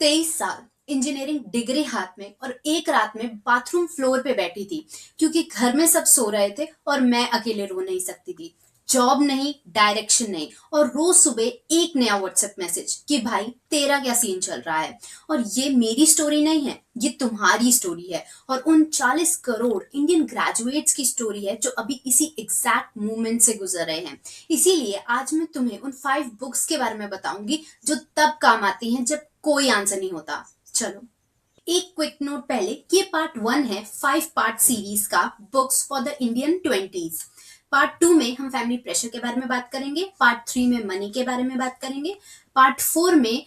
23 साल engineering degree हाथ में और एक रात में बाथरूम फ्लोर पे बैठी थी क्योंकि घर में सब सो रहे थे और मैं अकेले रो नहीं सकती थी। जॉब नहीं, डायरेक्शन नहीं, और रोज सुबह एक नया व्हाट्सएप मैसेज कि भाई तेरा क्या सीन चल रहा है। और ये मेरी स्टोरी नहीं है, ये तुम्हारी स्टोरी है और उन 40 करोड़ इंडियन ग्रेजुएट्स की स्टोरी है जो अभी इसी एग्जैक्ट मूवमेंट से गुजर रहे हैं। इसीलिए आज मैं तुम्हें उन 5 बुक्स के बारे में बताऊंगी जो तब काम आती हैं जब कोई आंसर नहीं होता। चलो, एक क्विक नोट पहले कि ये पार्ट 1 है 5 पार्ट सीरीज का, books for the Indian 20s। Part 2 में हम फैमिली प्रेशर के बारे में बात करेंगे, पार्ट 3 में मनी के बारे में बात करेंगे, पार्ट 4 में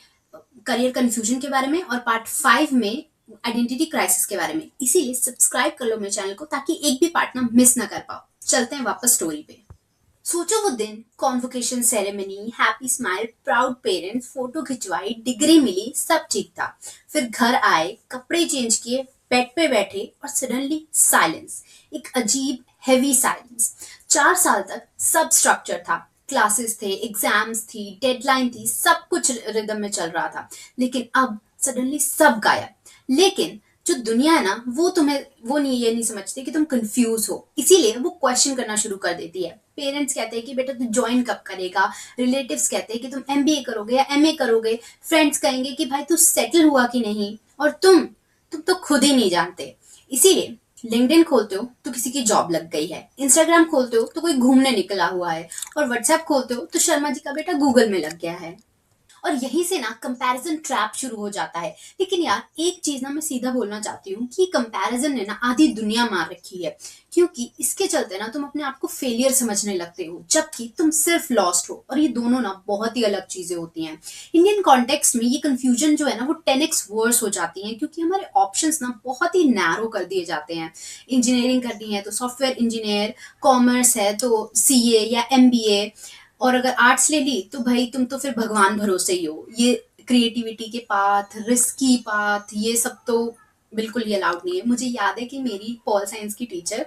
करियर कंफ्यूजन के बारे में और पार्ट 5 में आइडेंटिटी क्राइसिस के बारे में। इसीलिए सब्सक्राइब कर लो मेरे चैनल को ताकि एक भी पार्ट ना मिस ना कर पाओ। चलते हैं वापस स्टोरी पे। सोचो वो दिन, convocation ceremony, happy smile, proud parents, photo खिंचवाई, डिग्री मिली, सब ठीक था। फिर घर आए, कपड़े चेंज किए, बेड पे बैठे और सडनली साइलेंस, एक अजीब हेवी साइलेंस। 4 साल तक सब स्ट्रक्चर था, क्लासेस थे, एग्जाम्स थी, डेडलाइन थी, सब कुछ रिदम में चल रहा था। लेकिन अब सडनली सब गायब। लेकिन जो दुनिया है ना, वो नहीं, ये नहीं समझती कि तुम कंफ्यूज हो, इसीलिए वो क्वेश्चन करना शुरू कर देती है। पेरेंट्स कहते हैं कि बेटा तू ज्वाइन कब करेगा, रिलेटिव्स कहते हैं कि तुम एमबीए करोगे या एमए करोगे, फ्रेंड्स कहेंगे कि भाई तू सेटल हुआ कि नहीं, और तुम तो खुद ही नहीं जानते। इसीलिए लिंक्डइन खोलते हो तो किसी की जॉब लग गई है, इंस्टाग्राम खोलते हो तो कोई घूमने निकला हुआ है, और व्हाट्सएप खोलते हो तो शर्मा जी का बेटा गूगल में लग गया है। और यहीं से ना कंपैरिजन ट्रैप शुरू हो जाता है। लेकिन यार, एक चीज ना मैं सीधा बोलना चाहती हूँ कि कंपैरिजन ने ना आधी दुनिया मार रखी है, क्योंकि इसके चलते ना तुम अपने आप को फेलियर समझने लगते हो जबकि तुम सिर्फ लॉस्ट हो, और ये दोनों ना बहुत ही अलग चीजें होती हैं। इंडियन कॉन्टेक्स्ट में ये कंफ्यूजन जो है ना वो 10x वर्स हो जाती है, क्योंकि हमारे ऑप्शंस ना बहुत ही नैरो कर दिए जाते हैं। इंजीनियरिंग करनी है तो सॉफ्टवेयर इंजीनियर, कॉमर्स है तो सीए या एमबीए, और अगर आर्ट्स ले ली तो भाई तुम तो फिर भगवान भरोसे ही हो। ये क्रिएटिविटी के पाथ, रिस्की पाथ, ये सब तो बिल्कुल ही अलाउड नहीं है। मुझे याद है कि मेरी पॉल साइंस की टीचर,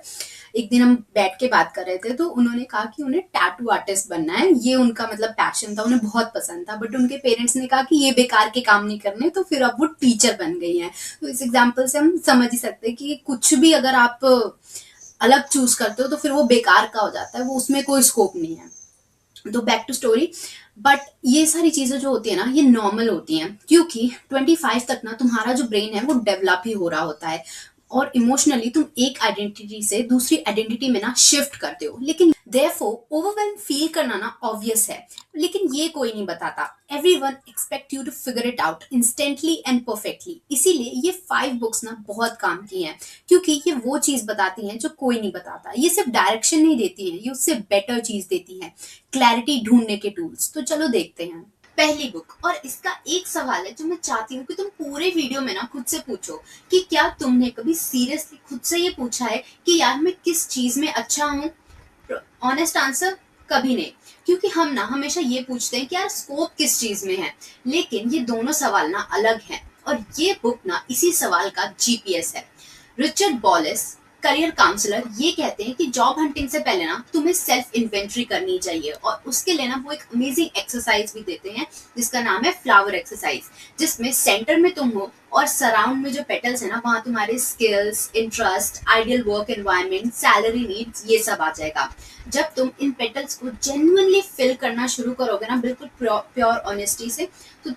एक दिन हम बैठ के बात कर रहे थे तो उन्होंने कहा कि उन्हें टैटू आर्टिस्ट बनना है, ये उनका मतलब पैशन था, उन्हें बहुत पसंद था। बट उनके पेरेंट्स ने कहा कि ये बेकार के काम नहीं करने, तो फिर अब वो टीचर बन गई हैं। तो इस एग्जाम्पल से हम समझ ही सकते हैं कि कुछ भी अगर आप अलग चूज करते हो तो फिर वो बेकार का हो जाता है, वो उसमें कोई स्कोप नहीं है। तो बैक टू स्टोरी। बट ये सारी चीजें जो होती है ना ये नॉर्मल होती हैं, क्योंकि 25 तक ना तुम्हारा जो ब्रेन है वो डेवलप ही हो रहा होता है, और इमोशनली तुम एक आइडेंटिटी से दूसरी आइडेंटिटी में ना शिफ्ट करते हो। लेकिन देयरफॉर ओवरवेल्म फील करना ना ऑब्वियस है, लेकिन ये कोई नहीं बताता। Everyone expect you to figure it out instantly and perfectly. इसीलिए ये 5 बुक्स ना बहुत काम की हैं, क्योंकि ये वो चीज बताती हैं जो कोई नहीं बताता। ये सिर्फ डायरेक्शन नहीं देती हैं, ये उससे बेटर चीज देती हैं, क्लैरिटी ढूंढने के टूल्स। तो चलो देखते हैं पहली बुक। और इसका एक सवाल है जो मैं चाहती हूँ कि तुम पूरे वीडियो में ना खुद से पूछो कि क्या तुमने कभी सीरियसली खुद से ये पूछा है कि यार मैं किस चीज में अच्छा हूँ। ऑनेस्ट आंसर कभी नहीं, क्योंकि हम ना हमेशा ये पूछते हैं कि यार स्कोप किस चीज में है, लेकिन ये दोनों सवाल ना अलग हैं, और ये बुक ना इसी सवाल का जीपीएस है। रिचर्ड बॉलिस, करियर काउंसलर, ये कहते हैं कि जॉब हंटिंग से पहले ना तुम्हें सेल्फ इन्वेंट्री करनी चाहिए, और उसके लिए ना वो एक अमेजिंग एक्सरसाइज भी देते हैं जिसका नाम है फ्लावर एक्सरसाइज, जिसमें सेंटर में तुम हो और सराउंड में जो पेटल्स है ना वहां तुम्हारे skills, interest, ideal work environment, salary needs, ये सब आ जाएगा। जब तुम इन पेटल्स को जेन्युइनली फिल करना शुरू करोगे ना बिल्कुल प्योर ऑनेस्टी से, तो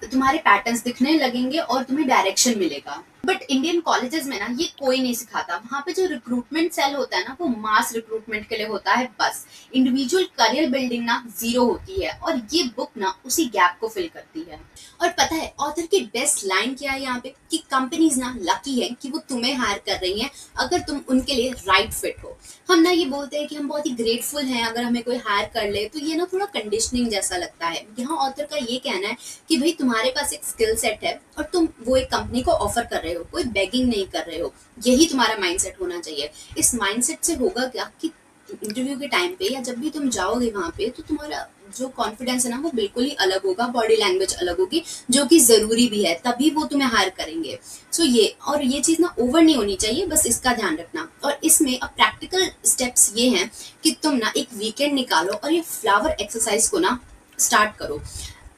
तुम्हारे पैटर्न्स दिखने लगेंगे और तुम्हें डायरेक्शन मिलेगा। बट इंडियन कॉलेजेस में ना ये कोई नहीं सिखाता। वहाँ पे जो रिक्रूटमेंट सेल होता है ना वो मास रिक्रूटमेंट के लिए होता है बस। इंडिविजुअल करियर बिल्डिंग ना जीरो होती है, और ये बुक ना उसी गैप को फिल करती है। और पता है ऑथर की बेस्ट लाइन क्या है यहाँ पे, कि कंपनीज ना लकी है कि वो तुम्हें हायर कर रही हैं अगर तुम उनके लिए राइट फिट हो। हम ना ये बोलते हैं कि हम बहुत ही ग्रेटफुल हैं अगर हमें कोई हायर कर ले, तो ये ना थोड़ा कंडीशनिंग जैसा लगता है। यहाँ ऑथर का ये कहना है कि भाई तुम्हारे पास एक स्किल सेट है और तुम वो एक कंपनी को ऑफर कर रहे हो, कोई बेगिंग नहीं कर रहे हो। यही तुम्हारा माइंडसेट होना चाहिए। इस माइंडसेट से होगा क्या कि इंटरव्यू के टाइम पे या जब भी तुम जाओगे वहां पे, तो तुम्हारा जो कॉन्फिडेंस है ना वो बिल्कुल ही अलग होगा, बॉडी लैंग्वेज अलग होगी, जो कि जरूरी भी है, तभी वो तुम्हें हायर करेंगे। सो ये चीज ना ओवर नहीं होनी चाहिए, बस इसका ध्यान रखना। और इसमें अब प्रैक्टिकल स्टेप्स ये हैं कि तुम ना एक वीकेंड निकालो और ये फ्लावर एक्सरसाइज को ना स्टार्ट करो।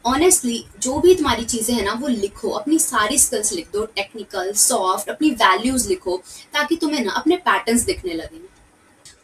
ऑनेस्टली जो भी तुम्हारी चीजें हैं ना वो लिखो, अपनी सारी स्किल्स लिख दो, टेक्निकल, सॉफ्ट, अपनी वैल्यूज लिखो, ताकि तुम्हें ना अपने पैटर्न्स दिखने लगे।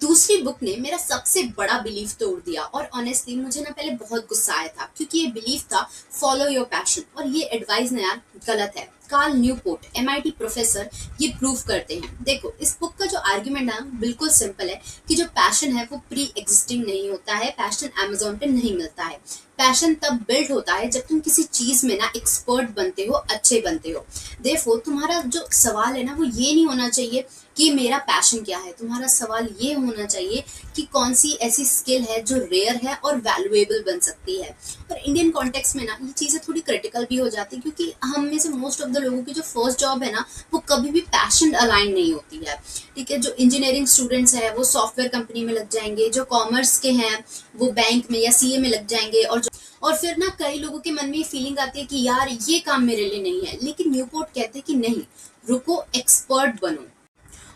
दूसरी बुक ने मेरा सबसे बड़ा बिलीफ तोड़ दिया, और ऑनेस्टली मुझे ना पहले बहुत गुस्सा आया था, क्योंकि ये बिलीफ था फॉलो योर पैशन, और ये एडवाइस ना यार गलत है। कार्ल न्यूपोर्ट एमआईटी प्रोफेसर ये प्रूव करते हैं। देखो, इस बुक का जो आर्ग्यूमेंट है बिल्कुल सिंपल है कि जो पैशन है वो प्री एग्जिस्टिंग नहीं होता है, पैशन अमेजोन पे नहीं मिलता है। पैशन तब बिल्ड होता है जब तुम किसी चीज में ना एक्सपर्ट बनते हो, अच्छे बनते हो। देखो, तुम्हारा जो सवाल है ना वो ये नहीं होना चाहिए कि मेरा पैशन क्या है, तुम्हारा सवाल ये होना चाहिए कि कौन सी ऐसी स्किल है जो रेयर है और वैल्यूएबल बन सकती है। और इंडियन कॉन्टेक्स्ट में ना ये चीज़ें थोड़ी क्रिटिकल भी हो जाती है, क्योंकि हम में से मोस्ट ऑफ द लोगों की जो फर्स्ट जॉब है ना वो कभी भी पैशन अलाइन नहीं होती है। ठीक है, जो इंजीनियरिंग स्टूडेंट्स हैं वो सॉफ्टवेयर कंपनी में लग जाएंगे, जो कॉमर्स के हैं वो बैंक में या सीए में लग जाएंगे, और फिर ना कई लोगों के मन में ये फीलिंग आती है कि यार ये काम मेरे लिए नहीं है। लेकिन न्यूपोर्ट कहते हैं कि नहीं, रुको, एक्सपर्ट बनो।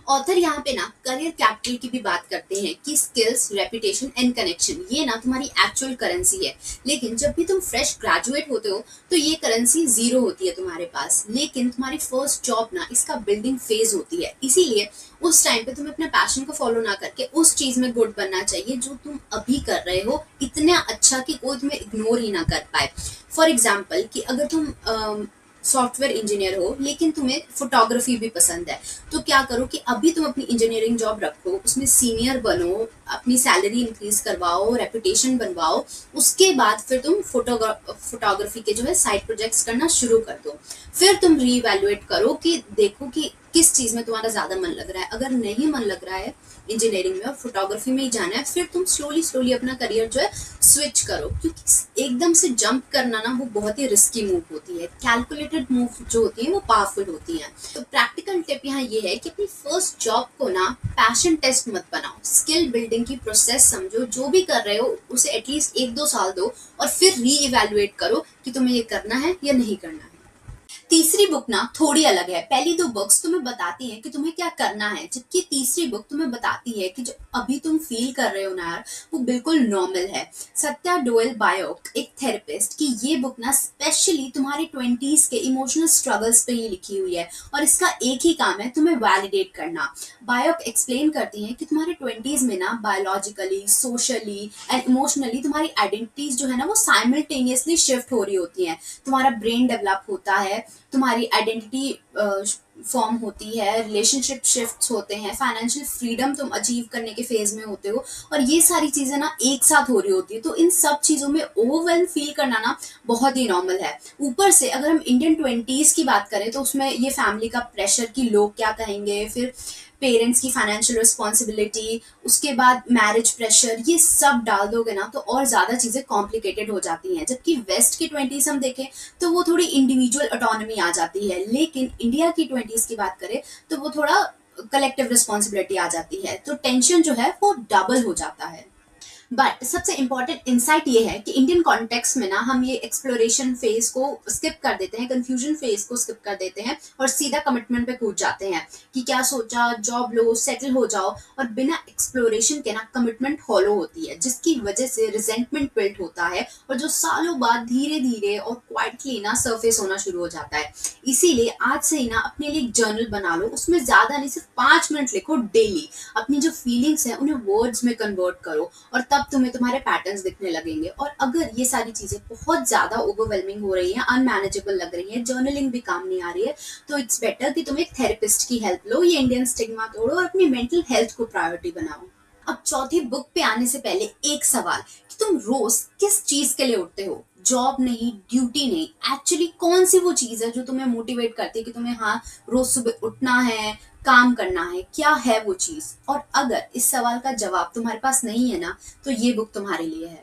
ऑथर यहाँ पे ना करियर कैपिटल की भी बात करते हैं कि स्किल्स, रेपुटेशन एंड कनेक्शन ये ना तुम्हारी एक्चुअल करेंसी है। लेकिन जब भी तुम फ्रेश ग्रेजुएट होते हो तो ये करेंसी जीरो होती है तुम्हारे पास, लेकिन तुम्हारी फर्स्ट जॉब ना इसका बिल्डिंग फेज होती है। इसीलिए उस टाइम पे तुम्हें अपने पैशन को फॉलो ना करके उस चीज में गुड बनना चाहिए जो तुम अभी कर रहे हो, इतना अच्छा कि कोई तुम्हें इग्नोर ही ना कर पाए। फॉर एग्जाम्पल कि अगर तुम सॉफ्टवेयर इंजीनियर हो लेकिन तुम्हें फोटोग्राफी भी पसंद है, तो क्या करो कि अभी तुम अपनी इंजीनियरिंग जॉब रखो, उसमें सीनियर बनो, अपनी सैलरी इंक्रीज करवाओ, रेपुटेशन बनवाओ, उसके बाद फिर तुम फोटोग्राफी के जो है साइड प्रोजेक्ट्स करना शुरू कर दो। फिर तुम रीवैल्यूएट करो कि देखो कि किस चीज में तुम्हारा ज्यादा मन लग रहा है। अगर नहीं मन लग रहा है इंजीनियरिंग में और फोटोग्राफी में ही जाना है, फिर तुम स्लोली स्लोली अपना करियर जो है स्विच करो, क्योंकि एकदम से जंप करना ना वो बहुत ही रिस्की मूव होती है। कैलकुलेटेड मूव जो होती है वो पावरफुल होती है। तो प्रैक्टिकल टिप यहाँ ये है कि अपनी फर्स्ट जॉब को ना पैशन टेस्ट मत बनाओ, स्किल बिल्डिंग की प्रोसेस समझो, जो भी कर रहे हो उसे एटलीस्ट 1-2 साल दो, और फिर री इवेल्युएट करो कि तुम्हें ये करना है या नहीं करना है। तीसरी बुक ना थोड़ी अलग है। पहली दो बुक्स तुम्हें बताती हैं कि तुम्हें क्या करना है, जबकि तीसरी बुक तुम्हें बताती है कि जो अभी तुम फील कर रहे हो ना यार वो बिल्कुल नॉर्मल है। सत्या डोएल बायोक, एक थेरेपिस्ट की ये बुक ना स्पेशली तुम्हारे 20s के इमोशनल स्ट्रगल्स पे ही लिखी हुई है, और इसका एक ही काम है तुम्हें वैलिडेट करना। बायोक एक्सप्लेन करती हैं कि तुम्हारे 20s में ना बायोलॉजिकली, सोशली एंड इमोशनली तुम्हारी आइडेंटिटीज जो है ना वो साइमल्टेनियसली शिफ्ट हो रही होती हैं। तुम्हारा ब्रेन डेवलप होता है, तुम्हारी आइडेंटिटी फॉर्म होती है, रिलेशनशिप शिफ्ट्स होते हैं, फाइनेंशियल फ्रीडम तुम अचीव करने के फेज में होते हो, और ये सारी चीजें ना एक साथ हो रही होती है। तो इन सब चीजों में ओवरवेल्म फील करना ना बहुत ही नॉर्मल है। ऊपर से अगर हम इंडियन 20s की बात करें तो उसमें ये फैमिली का प्रेशर कि लोग क्या कहेंगे, फिर पेरेंट्स की फाइनेंशियल रिस्पॉन्सिबिलिटी, उसके बाद मैरिज प्रेशर, ये सब डाल दोगे ना तो और ज़्यादा चीज़ें कॉम्प्लिकेटेड हो जाती हैं। जबकि वेस्ट की 20s हम देखें तो वो थोड़ी इंडिविजुअल ऑटोनॉमी आ जाती है, लेकिन इंडिया की 20s की बात करें तो वो थोड़ा कलेक्टिव रिस्पॉन्सिबिलिटी आ जाती है, तो टेंशन जो है वो डबल हो जाता है। बट सबसे इम्पोर्टेंट इंसाइट ये है कि इंडियन कॉन्टेक्स्ट में ना हम ये एक्सप्लोरेशन फेज को स्किप कर देते हैं, कंफ्यूजन फेज को स्किप कर देते हैं, और सीधा कमिटमेंट पे कूद जाते हैं कि क्या सोचा, जॉब लो, सेटल हो जाओ, और बिना एक्सप्लोरेशन के ना कमिटमेंट हॉलो होती है, जिसकी वजह से रिजेंटमेंट बिल्ड होता है, और जो सालों बाद धीरे धीरे और क्वाइटली ना सरफेस होना शुरू हो जाता है। इसीलिए आज से ही ना अपने लिए एक जर्नल बना लो, उसमें ज्यादा नहीं, सिर्फ 5 मिनट लिखो डेली, अपनी जो फीलिंग्स हैं उन्हें वर्ड्स में कन्वर्ट करो, और तब तुम्हें तुम्हारे पैटर्न्स दिखने लगेंगे। और अगर ये सारी चीजें बहुत ज्यादा ओवरवेलमिंग हो रही हैं, अनमैनेजेबल लग रही हैं, जर्नलिंग भी काम नहीं आ रही है, तो इट्स बेटर कि तुम एक थेरेपिस्ट की हेल्प लो, ये इंडियन स्टिग्मा तोड़ो और अपनी मेंटल हेल्थ को प्रायोरिटी बनाओ। अब चौथी बुक पे आने से पहले एक सवाल कि तुम रोज किस चीज के लिए उठते हो? जॉब नहीं, ड्यूटी नहीं, एक्चुअली कौन सी वो चीज है जो तुम्हें मोटिवेट करती है कि तुम्हें हाँ रोज सुबह उठना है, काम करना है, क्या है वो चीज? और अगर इस सवाल का जवाब तुम्हारे पास नहीं है ना तो ये बुक तुम्हारे लिए है।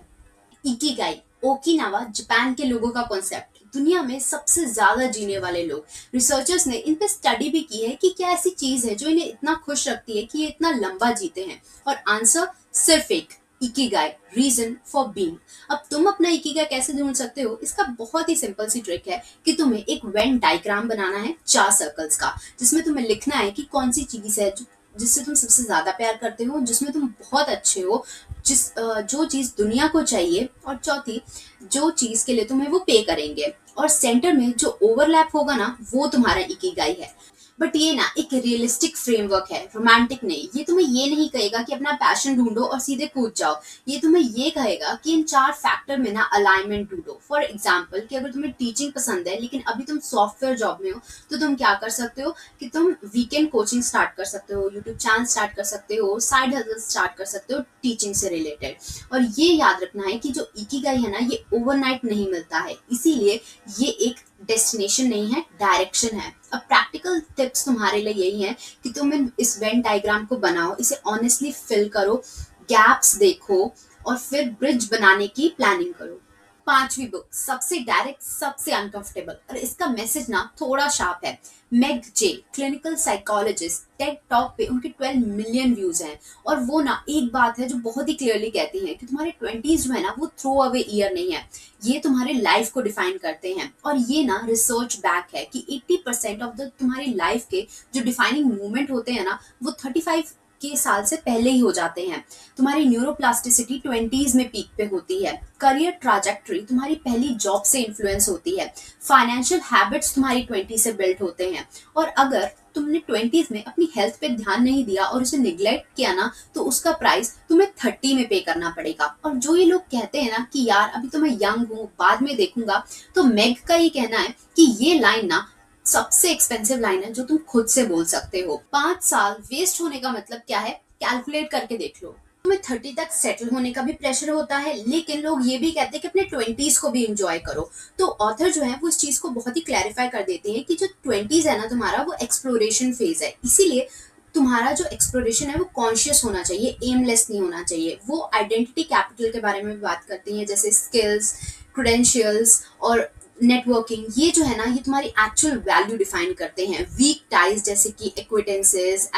इकिगाई, ओकिनावा जापान के लोगों का कॉन्सेप्ट, दुनिया में सबसे ज्यादा जीने वाले लोग। रिसर्चर्स ने इन पे स्टडी भी की है कि क्या ऐसी चीज है जो इन्हें इतना खुश रखती है कि ये इतना लंबा जीते हैं, और आंसर सिर्फ एक, इकिगाई, रीजन फॉर बीइंग। अब तुम अपना इकिगाई कैसे ढूंढ सकते हो? इसका बहुत ही सिंपल सी ट्रिक है कि तुम्हें एक वेन डायग्राम बनाना है 4 सर्कल्स का, जिसमें तुम्हें लिखना है कि कौन सी चीज है जो जिससे तुम सबसे ज्यादा प्यार करते हो, जिसमें तुम बहुत अच्छे हो, जो चीज दुनिया को चाहिए, और चौथी जो चीज के लिए तुम्हें वो पे करेंगे, और सेंटर में जो ओवरलैप होगा ना वो तुम्हारा इकिगाई है। बट ये ना एक रियलिस्टिक फ्रेमवर्क है, रोमांटिक नहीं। ये तुम्हें ये नहीं कहेगा कि अपना पैशन ढूंढो और सीधे कूद जाओ। ये तुम्हें ये कहेगा कि इन 4 फैक्टर में ना अलाइनमेंट ढूंढो। फॉर एग्जाम्पल कि अगर तुम्हें टीचिंग पसंद है लेकिन अभी तुम सॉफ्टवेयर जॉब में हो, तो तुम क्या कर सकते हो कि तुम वीकेंड कोचिंग स्टार्ट कर सकते हो, यूट्यूब चैनल स्टार्ट कर सकते हो, साइड हसल स्टार्ट कर सकते हो टीचिंग से रिलेटेड। और ये याद रखना है कि जो इकिगाई है ना ये ओवरनाइट नहीं मिलता है, इसीलिए ये एक डेस्टिनेशन नहीं है, डायरेक्शन है। अब प्रैक्टिकल टिप्स तुम्हारे लिए यही है कि तुम इस वेन डायग्राम को बनाओ, इसे ऑनेस्टली फिल करो, गैप्स देखो, और फिर ब्रिज बनाने की प्लानिंग करो। 5वीं बुक सबसे डायरेक्ट, सबसे अनकंफर्टेबल, और इसका मैसेज ना थोड़ा शार्प है। मेग जे, क्लिनिकल साइकोलॉजिस्ट, टेड टॉक पे उनके 12 मिलियन व्यूज हैं। और वो ना एक बात है जो बहुत ही क्लियरली कहती है कि तुम्हारे 20s जो है ना वो थ्रो अवे ईयर नहीं है, ये तुम्हारे लाइफ को डिफाइन करते हैं। और ये ना रिसर्च बैक है कि 80% ऑफ द तुम्हारी लाइफ के जो डिफाइनिंग मूवमेंट होते हैं ना वो 35 के साल से पहले ही हो जाते हैं। तुम्हारी न्यूरोप्लास्टिसिटी 20s में पीक पे होती है। करियर ट्राजेक्टरी तुम्हारी पहली जॉब से इन्फ्लुएंस होती है। फाइनेंशियल हैबिट्स तुम्हारी 20 से बिल्ड होते हैं। और अगर तुमने 20s में अपनी हेल्थ पे ध्यान नहीं दिया और उसे निग्लेक्ट किया ना, तो उसका प्राइस तुम्हें 30 में पे करना पड़ेगा। और जो ये लोग कहते हैं ना कि यार अभी तो मैं यंग हूँ, बाद में देखूंगा, तो मेग का ये कहना है कि ये लाइन ना सबसे एक्सपेंसिव लाइन है जो तुम खुद से बोल सकते हो। 5 साल वेस्ट होने का मतलब क्या है, कैलकुलेट करके देख लो। तुम्हें 30 तक सेटल होने का भी प्रेशर होता है, लेकिन लोग ये भी कहते हैं कि अपने 20s को भी एंजॉय करो। तो ऑथर जो है वो इस चीज को बहुत ही क्लैरिफाई कर देते हैं कि जो 20s है ना तुम्हारा, वो एक्सप्लोरेशन फेज है। इसीलिए तुम्हारा जो एक्सप्लोरेशन है वो कॉन्शियस होना चाहिए, एमलेस नहीं होना चाहिए। वो आइडेंटिटी कैपिटल के बारे में भी बात करती हैं, जैसे स्किल्स, क्रेडेंशियल्स और नेटवर्किंग। ये जो है ना ये तुम्हारी एक्चुअल वैल्यू डिफाइन करते हैं। वीक टाइज जैसे कि acquaintances,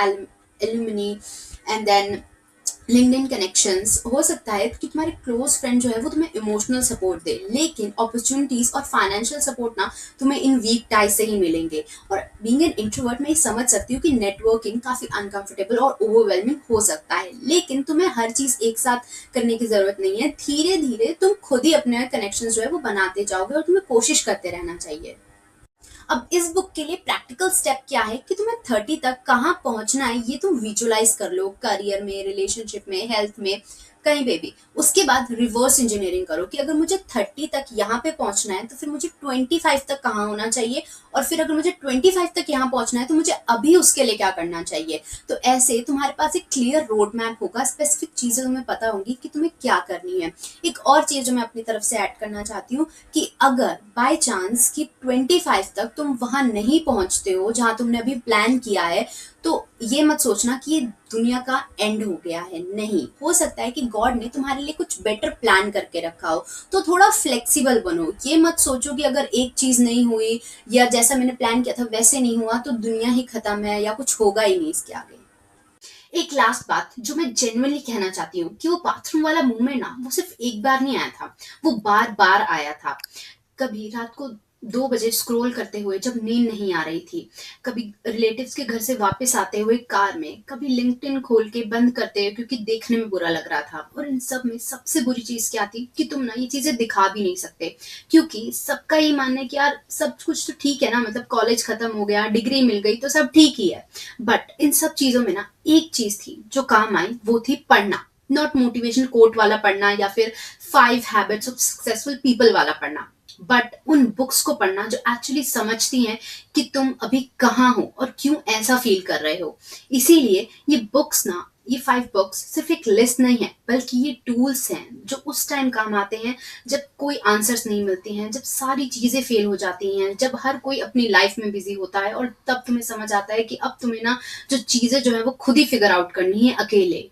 alumni, and then LinkedIn connections. हो सकता है कि तुम्हारे क्लोज फ्रेंड जो है वो तुम्हें इमोशनल सपोर्ट दे, लेकिन अपॉर्चुनिटीज और फाइनेंशियल सपोर्ट ना तुम्हें इन वीक टाइज से ही मिलेंगे। और बीइंग एन इंट्रोवर्ट मैं ये समझ सकती हूँ कि नेटवर्किंग काफी अनकंफर्टेबल और ओवरवेलमिंग हो सकता है, लेकिन तुम्हें हर चीज एक साथ करने की जरूरत नहीं है। धीरे धीरे तुम खुद ही अपने कनेक्शन जो है वो बनाते जाओगे, और तुम्हें कोशिश करते रहना चाहिए। अब इस बुक के लिए प्रैक्टिकल स्टेप क्या है कि तुम्हें 30 तक कहाँ पहुंचना है ये तुम विजुलाइज कर लो, करियर में, रिलेशनशिप में, हेल्थ में, कहीं पे भी। उसके बाद रिवर्स इंजीनियरिंग करो कि अगर मुझे 30 तक यहाँ पे पहुंचना है तो फिर मुझे 25 तक कहाँ होना चाहिए, और फिर अगर मुझे 25 तक यहाँ पहुंचना है तो मुझे अभी उसके लिए क्या करना चाहिए। तो ऐसे तुम्हारे पास एक क्लियर रोड मैप होगा, स्पेसिफिक चीजें तुम्हें पता होंगी कि तुम्हें क्या करनी है। एक और चीज जो मैं अपनी तरफ से ऐड करना चाहती हूँ कि अगर बाय चांस कि 25 तक तुम वहां नहीं पहुंचते हो जहां तुमने अभी प्लान किया है, तो ये मत सोचना कि ये दुनिया का एंड हो गया है। नहीं, हो सकता है कि गॉड ने तुम्हारे लिए कुछ बेटर प्लान करके रखा हो। तो थोड़ा फ्लेक्सिबल बनो। ये मत सोचो कि अगर एक चीज नहीं हुई या जैसा मैंने प्लान किया था वैसे नहीं हुआ तो दुनिया ही खत्म है या कुछ होगा ही नहीं इसके आगे। एक लास्ट बात जो मैं जेन्युइनली कहना चाहती हूँ कि वो बाथरूम वाला मूवमेंट ना वो सिर्फ एक बार नहीं आया था, वो बार बार आया था। कभी रात को 2 बजे स्क्रॉल करते हुए जब नींद नहीं आ रही थी, कभी रिलेटिव्स के घर से वापस आते हुए कार में, कभी लिंक्डइन खोल के बंद करते हुए क्योंकि देखने में बुरा लग रहा था। और इन सब में सबसे बुरी चीज क्या थी कि तुम ना ये चीजें दिखा भी नहीं सकते, क्योंकि सबका ये मानना है कि यार सब कुछ तो ठीक है ना, मतलब कॉलेज खत्म हो गया, डिग्री मिल गई तो सब ठीक ही है। बट इन सब चीजों में ना एक चीज थी जो काम आई, वो थी पढ़ना। नॉट मोटिवेशन कोट वाला पढ़ना या फिर 5 हैबिट्स ऑफ सक्सेसफुल पीपल वाला पढ़ना, बट उन बुक्स को पढ़ना जो एक्चुअली समझती हैं कि तुम अभी कहाँ हो और क्यों ऐसा फील कर रहे हो। इसीलिए ये बुक्स ना, ये 5 बुक्स सिर्फ एक लिस्ट नहीं है, बल्कि ये टूल्स हैं जो उस टाइम काम आते हैं जब कोई आंसर्स नहीं मिलते हैं, जब सारी चीजें फेल हो जाती हैं, जब हर कोई अपनी लाइफ में बिजी होता है, और तब तुम्हें समझ आता है कि अब तुम्हें ना जो चीजें जो है वो खुद ही फिगर आउट करनी है अकेले।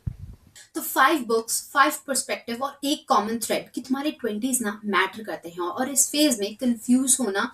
तो 5 बुक्स, 5 पर्सपेक्टिव और एक कॉमन थ्रेड कि तुम्हारे 20s ना मैटर करते हैं, और इस फेज में कंफ्यूज होना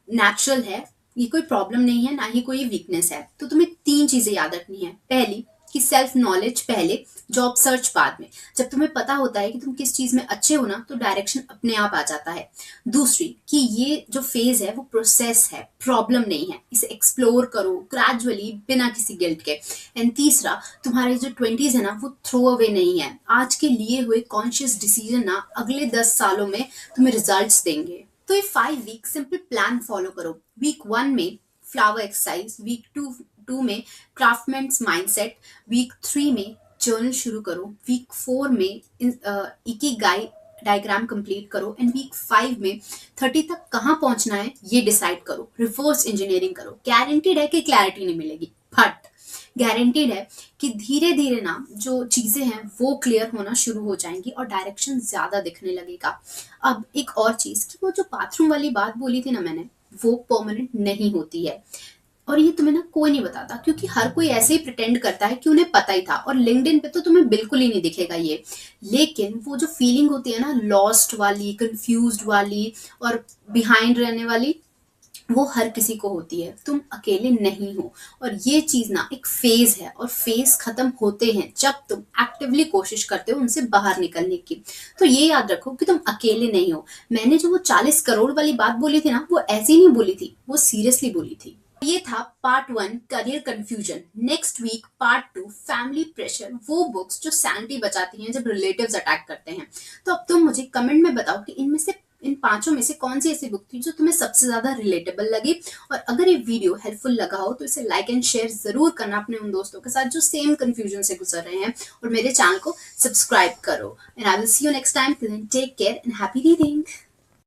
नेचुरल है। ये कोई प्रॉब्लम नहीं है, ना ही कोई वीकनेस है। तो तुम्हें 3 चीजें याद रखनी है। पहली, कि सेल्फ नॉलेज पहले, जॉब सर्च बाद में। जब तुम्हें पता होता है कि तुम किस चीज में अच्छे हो ना, तो डायरेक्शन अपने आप आ जाता है। दूसरी कि ये जो फेज है वो प्रोसेस है, प्रॉब्लम नहीं है, इसे एक्सप्लोर करो ग्रेजुअली बिना किसी गिल्ट के। एंड तीसरा, तुम्हारे जो 20s है ना वो थ्रो अवे नहीं है। आज के लिए हुए कॉन्शियस डिसीजन ना अगले 10 सालों में तुम्हें रिजल्ट्स देंगे। तो ये 5 वीक सिंपल प्लान फॉलो करो। वीक 1 में फ्लावर एक्सरसाइज, वीक टू में क्राफ्टमैन्स माइंडसेट, वीक 3 में जर्नल शुरू करो, वीक 4 में इकिगाई डायग्राम कंप्लीट करो, एंड वीक 5 में 30 तक कहाँ पहुंचना है ये डिसाइड करो। रिवर्स इंजीनियरिंग करो। गारंटीड है कि क्लैरिटी नहीं मिलेगी, बट गारंटीड है कि धीरे धीरे ना जो चीजें हैं वो क्लियर होना शुरू हो जाएंगी और डायरेक्शन ज्यादा दिखने लगेगा। अब एक और चीज कि वो जो बाथरूम वाली बात बोली थी ना मैंने, वो परमानेंट नहीं होती है। और ये तुम्हें ना कोई नहीं बताता, क्योंकि हर कोई ऐसे ही प्रिटेंड करता है कि उन्हें पता ही था, और लिंक्डइन पे तो तुम्हें बिल्कुल ही नहीं दिखेगा ये। लेकिन वो जो फीलिंग होती है ना, लॉस्ट वाली, कंफ्यूज्ड वाली और बिहाइंड रहने वाली, वो हर किसी को होती है। तुम अकेले नहीं हो। और ये चीज ना एक फेज है, और फेज खत्म होते हैं जब तुम एक्टिवली कोशिश करते हो उनसे बाहर निकलने की। तो ये याद रखो कि तुम अकेले नहीं हो। मैंने जो वो 40 करोड़ वाली बात बोली थी ना, वो ऐसी नहीं बोली थी, वो सीरियसली बोली थी। ये था part 1 career confusion. Next week part 2 family pressure, वो बुक्स जो सैनिटी बचाती हैं जब रिलेटिव्स अटैक करते हैं। तो अब तुम मुझे कमेंट में बताओ कि इनमें से, इन पांचों में से कौन सी ऐसी बुक थी जो तुम्हें सबसे ज्यादा रिलेटेबल लगी। और अगर ये वीडियो हेल्पफुल लगा हो तो इसे लाइक एंड शेयर जरूर करना अपने उन दोस्तों के साथ जो सेम कंफ्यूजन से गुजर रहे हैं, और मेरे चैनल को सब्सक्राइब करो। And I will see you next time. Take care and happy reading.